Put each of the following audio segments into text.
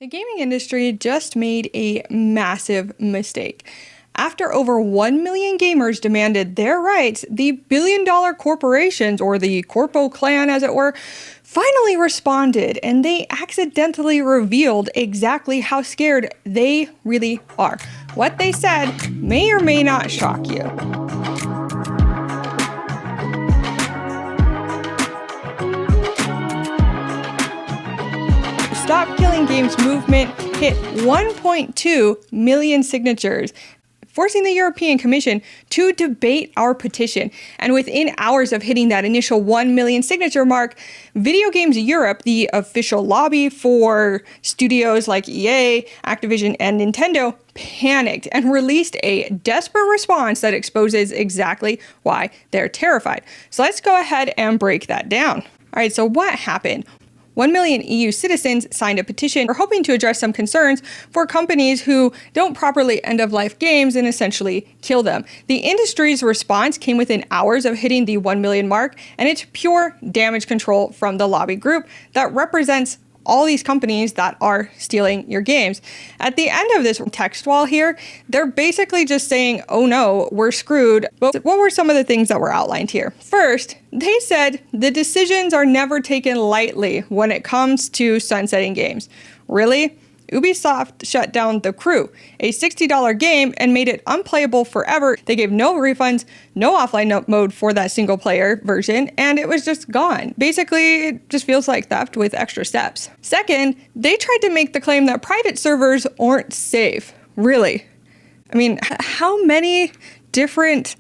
The gaming industry just made a massive mistake. After over 1 million gamers demanded their rights, the billion-dollar corporations, or the Corpo clan as it were, finally responded, and they accidentally revealed exactly how scared they really are. What they said may or may not shock you. Stop Killing Games movement hit 1.2 million signatures, forcing the European Commission to debate our petition. And within hours of hitting that initial 1 million signature mark, Videogames Europe, the official lobby for studios like EA, Activision, and Nintendo, panicked and released a desperate response that exposes exactly why they're terrified. So let's go ahead and break that down. All right, so what happened? 1 million EU citizens signed a petition for hoping to address some concerns for companies who don't properly end-of-life games and essentially kill them. The industry's response came within hours of hitting the 1 million mark, and it's pure damage control from the lobby group that represents all these companies that are stealing your games. At the end of this text wall here, they're basically just saying, oh no, we're screwed. But what were some of the things that were outlined here? First, they said the decisions are never taken lightly when it comes to sunsetting games. Really? Ubisoft shut down The Crew, a $60 game, and made it unplayable forever. They gave no refunds, no offline mode for that single player version, and it was just gone. Basically, it just feels like theft with extra steps. Second, they tried to make the claim that private servers aren't safe. Really? I mean, how many different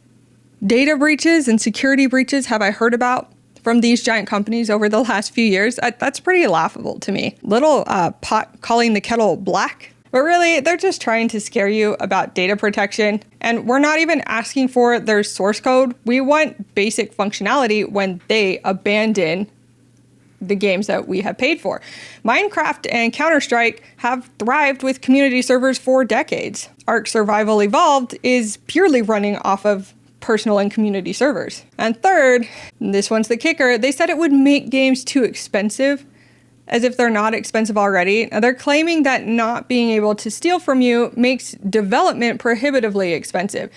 data breaches and security breaches have I heard about from these giant companies over the last few years? That's pretty laughable to me. Little pot calling the kettle black. But really, they're just trying to scare you about data protection. And we're not even asking for their source code. We want basic functionality when they abandon the games that we have paid for. Minecraft and Counter-Strike have thrived with community servers for decades. Ark Survival Evolved is purely running off of personal and community servers. And third, this one's the kicker, they said it would make games too expensive, as if they're not expensive already. Now, they're claiming that not being able to steal from you makes development prohibitively expensive.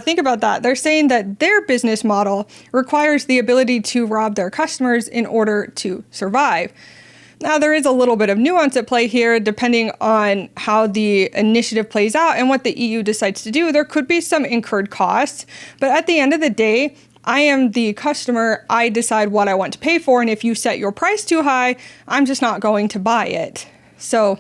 Think about that. They're saying that their business model requires the ability to rob their customers in order to survive. Now, there is a little bit of nuance at play here, depending on how the initiative plays out and what the EU decides to do. There could be some incurred costs, but at the end of the day, I am the customer. I decide what I want to pay for, and if you set your price too high, I'm just not going to buy it. So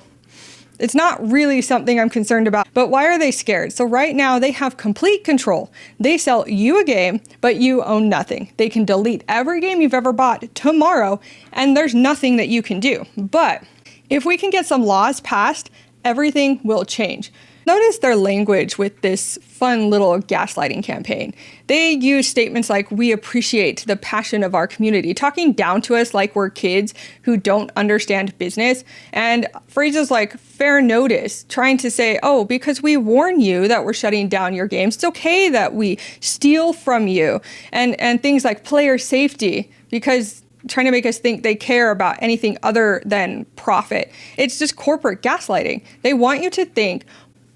it's not really something I'm concerned about. But why are they scared? So right now they have complete control. They sell you a game, but you own nothing. They can delete every game you've ever bought tomorrow, and there's nothing that you can do. But if we can get some laws passed, everything will change. Notice their language with this fun little gaslighting campaign. They use statements like, we appreciate the passion of our community, talking down to us like we're kids who don't understand business, and phrases like fair notice, trying to say, oh, because we warn you that we're shutting down your games, it's okay that we steal from you, and things like player safety, because trying to make us think they care about anything other than profit. It's just corporate gaslighting. They want you to think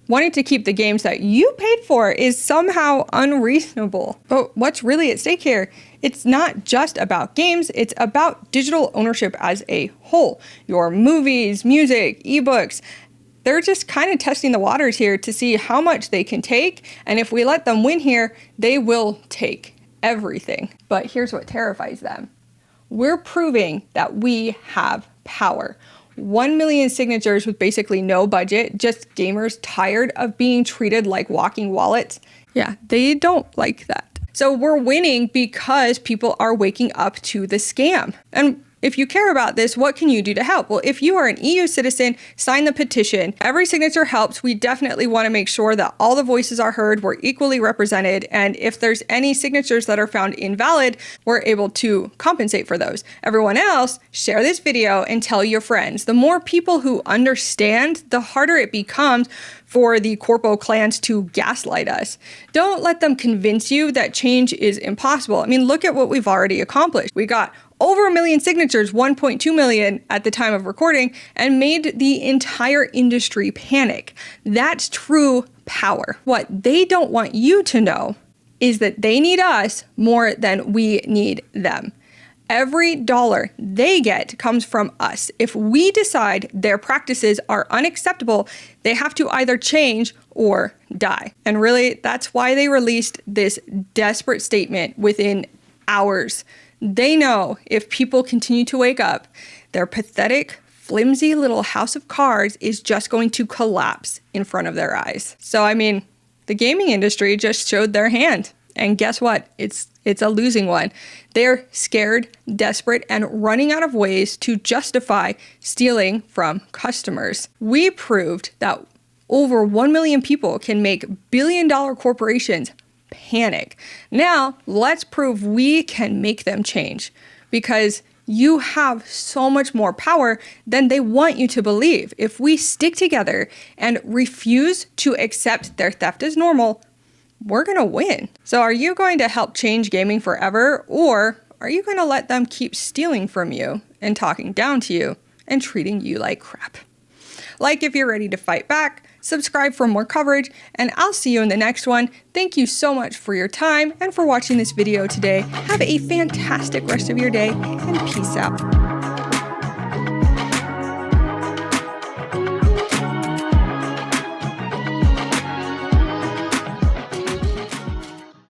wanting to keep the games that you paid for is somehow unreasonable. But what's really at stake here? It's not just about games, it's about digital ownership as a whole. Your movies, music, ebooks, they're just kind of testing the waters here to see how much they can take. And if we let them win here, they will take everything. But here's what terrifies them. We're proving that we have power. 1 million signatures with basically no budget, just gamers tired of being treated like walking wallets. Yeah, they don't like that. So we're winning because people are waking up to the scam. And if you care about this, what can you do to help? Well, if you are an EU citizen, sign the petition. Every signature helps. We definitely want to make sure that all the voices are heard, we're equally represented, and if there's any signatures that are found invalid, we're able to compensate for those. Everyone else, share this video and tell your friends. The more people who understand, the harder it becomes for the corpo clans to gaslight us. Don't let them convince you that change is impossible. I mean, look at what we've already accomplished. We got over 1 million signatures, 1.2 million at the time of recording, and made the entire industry panic. That's true power. What they don't want you to know is that they need us more than we need them. Every dollar they get comes from us. If we decide their practices are unacceptable, they have to either change or die. And really, that's why they released this desperate statement within hours. They know if people continue to wake up, their pathetic, flimsy little house of cards is just going to collapse in front of their eyes. So, I mean, the gaming industry just showed their hand. And guess what? It's a losing one. They're scared, desperate, and running out of ways to justify stealing from customers. We proved that over 1 million people can make billion-dollar corporations panic. Now, let's prove we can make them change, because you have so much more power than they want you to believe. If we stick together and refuse to accept their theft as normal, we're gonna win. So are you going to help change gaming forever, or are you gonna let them keep stealing from you and talking down to you and treating you like crap? Like if you're ready to fight back, subscribe for more coverage, and I'll see you in the next one. Thank you so much for your time and for watching this video today. Have a fantastic rest of your day, and peace out.